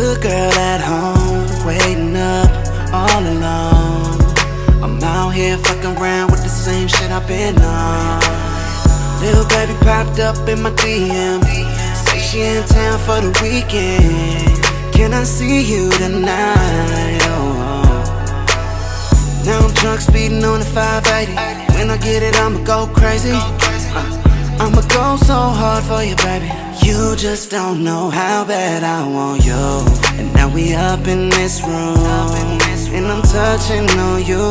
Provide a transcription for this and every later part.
good girl at home, waiting up all alone. I'm out here fucking around with the same shit I've been on. Little baby popped up in my DM, say she in town for the weekend. Can I see you tonight? Now I'm drunk speeding on the 580. When I get it, I'ma go crazy. I'ma go so hard for you, baby. You just don't know how bad I want you. And now we up in this room, and I'm touching on you,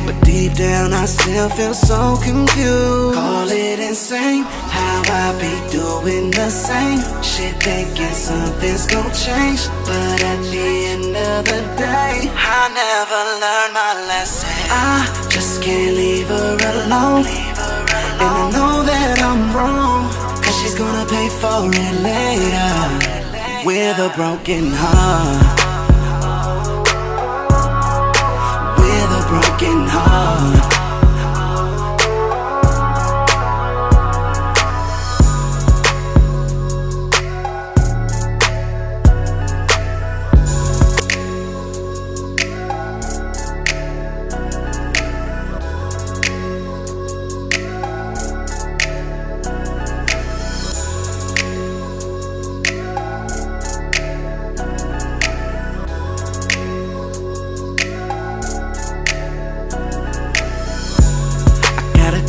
but deep down I still feel so confused. Call it insane how I be doing the same shit, thinking something's gon' change, but at the end of the day I never learned my lesson. I just can't leave her alone, and I know that I'm wrong, cause she's gonna pay for it later with a broken heart. With a broken heart.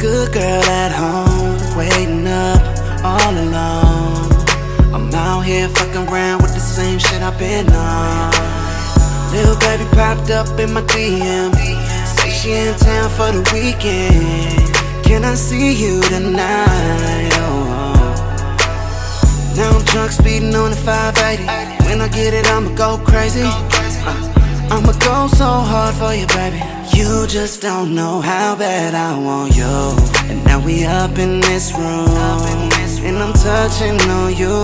Good girl at home, waiting up all alone. I'm out here fucking around with the same shit I've been on. Little baby popped up in my DM, say she in town for the weekend. Can I see you tonight? Now I'm drunk speeding on the 580. When I get it, I'ma go crazy. I'ma go so hard for you, baby. You just don't know how bad I want you. And now we up in this room, and I'm touching on you,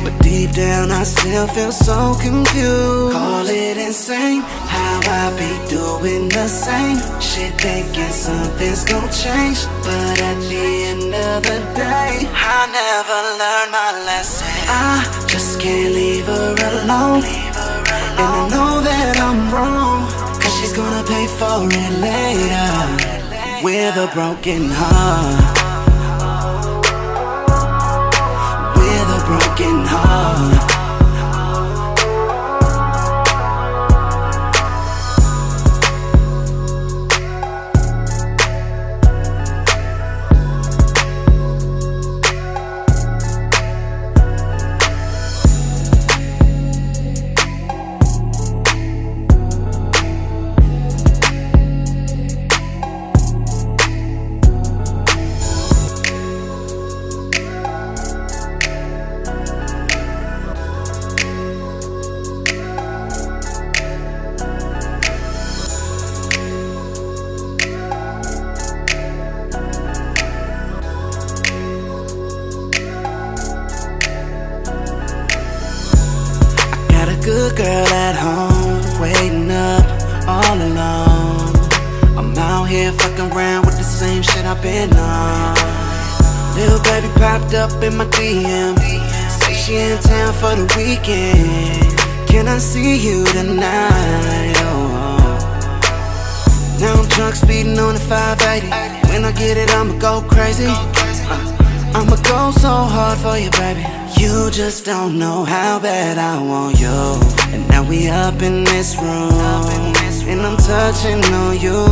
but deep down I still feel so confused. Call it insane how I be doing the same shit, thinking something's gon' change, but at the end of the day I never learned my lesson. I just can't leave her alone, and I know that I'm wrong, cause she's gonna pay for it later with a broken heart. With a broken heart. Good girl at home, waiting up all alone. I'm out here fucking around with the same shit I've been on. Little baby popped up in my DM, say she in town for the weekend. Can I see you tonight? Now I'm drunk speeding on the 580. When I get it, I'ma go crazy. I'ma go so hard for you, baby. You just don't know how bad I want you. And now we up in this room, and I'm touching on you,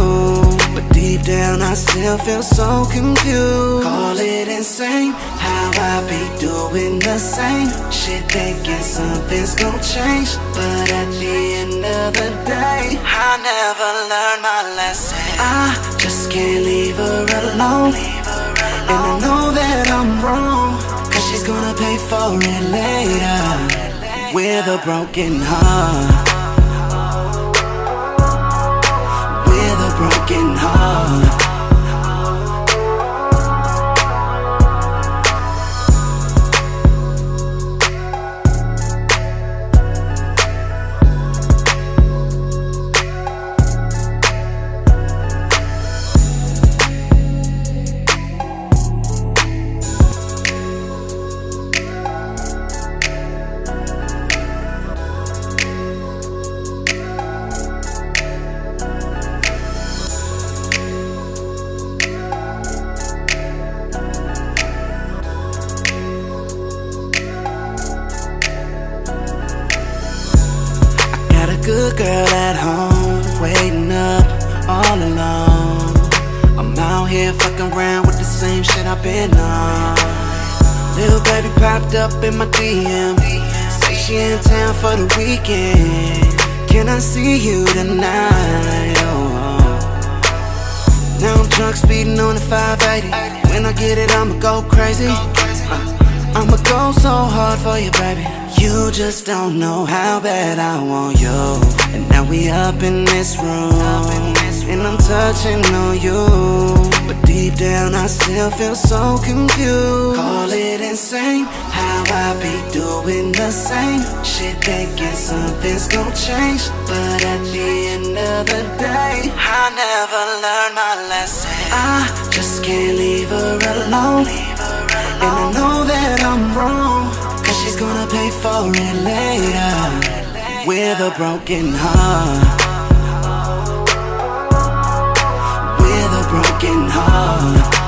but deep down I still feel so confused. Call it insane how I be doing the same shit, thinking something's gon' change, but at the end of the day I never learned my lesson. I just can't leave her alone, and I know that I'm wrong, cause she's gonna pay for it later with a broken heart. With a broken heart. around with the same shit I've been on. Little baby popped up in my DM, say she in town for the weekend. Can I see you tonight? Now I'm drunk speeding on the 580. When I get it, I'ma go crazy. I'ma go so hard for you, baby. You just don't know how bad I want you. And now we up in this room, and I'm touching on you, but deep down I still feel so confused. Call it insane how I be doing the same shit, thinking something's gon' change, but at the end of the day I never learned my lesson. I just can't leave her alone, and I know that I'm wrong, cause she's gonna pay for it later with a broken heart. With a broken heart.